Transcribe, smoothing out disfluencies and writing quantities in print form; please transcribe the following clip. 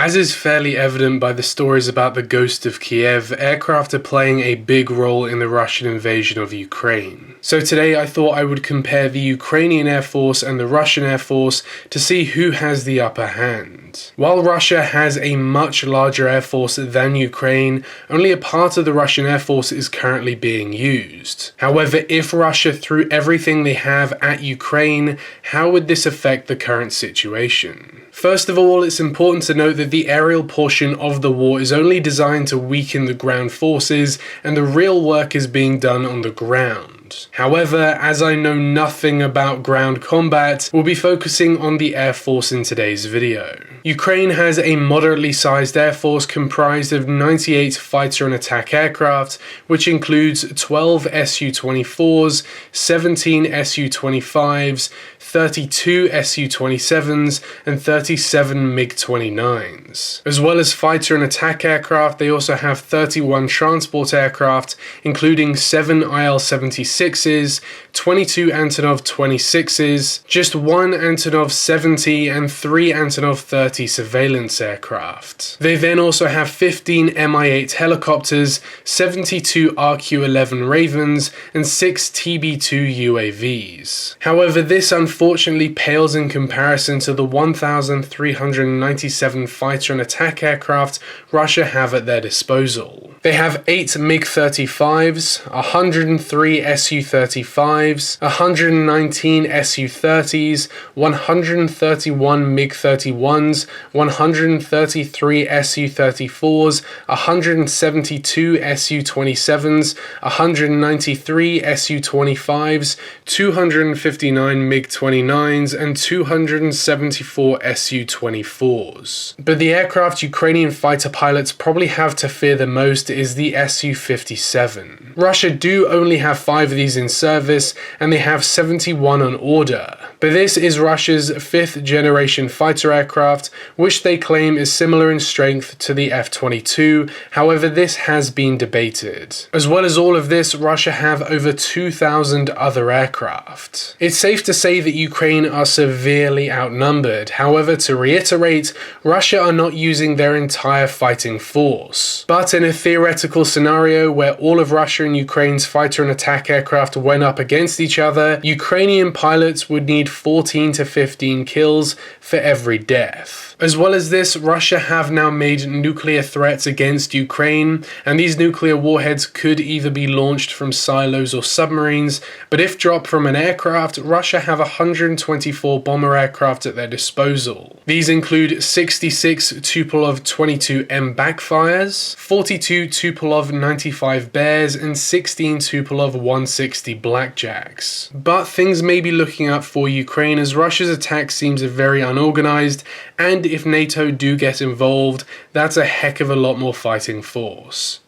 As is fairly evident by the stories about the Ghost of Kiev, aircraft are playing a big role in the Russian invasion of Ukraine. So today I thought I would compare the Ukrainian Air Force and the Russian Air Force to see who has the upper hand. While Russia has a much larger air force than Ukraine, only a part of the Russian Air Force is currently being used. However, if Russia threw everything they have at Ukraine, how would this affect the current situation? First of all, it's important to note that the aerial portion of the war is only designed to weaken the ground forces, and the real work is being done on the ground. However, as I know nothing about ground combat, we'll be focusing on the Air Force in today's video. Ukraine has a moderately sized air force comprised of 98 fighter and attack aircraft, which includes 12 Su-24s, 17 Su-25s, 32 Su-27s, and 37 MiG-29s. As well as fighter and attack aircraft, they also have 31 transport aircraft, including 7 IL-76s, 22 Antonov 26s, just 1 Antonov 70, and 3 Antonov 30 surveillance aircraft. They then also have 15 Mi-8 helicopters, 72 RQ-11 Ravens, and 6 TB-2 UAVs. However, this unfortunately pales in comparison to the 1,397 fighter and attack aircraft Russia have at their disposal. They have 8 MiG-35s, 103 Su-35s, 119 Su-30s, 131 MiG-31s, 133 Su-34s, 172 Su-27s, 193 Su-25s, 259 MiG-29s, and 274 Su-24s. But the aircraft Ukrainian fighter pilots probably have to fear the most is the Su-57. Russia do only have 5 of these in service, and they have 71 on order. But this is Russia's 5th generation fighter aircraft, which they claim is similar in strength to the F-22, however this has been debated. As well as all of this, Russia have over 2,000 other aircraft. It's safe to say that Ukraine are severely outnumbered, however to reiterate, Russia are not using their entire fighting force. But in a theoretical scenario where all of Russia and Ukraine's fighter and attack aircraft went up against each other, Ukrainian pilots would need 14 to 15 kills for every death. As well as this, Russia have now made nuclear threats against Ukraine, and these nuclear warheads could either be launched from silos or submarines, but if dropped from an aircraft, Russia have 124 bomber aircraft at their disposal. These include 66 Tupolev 22M backfires, 42 Tupolev 95 Bears, and 16 Tupolev 160 Blackjacks. But things may be looking up for Ukraine as Russia's attack seems very unorganized, and if NATO do get involved, that's a heck of a lot more fighting force.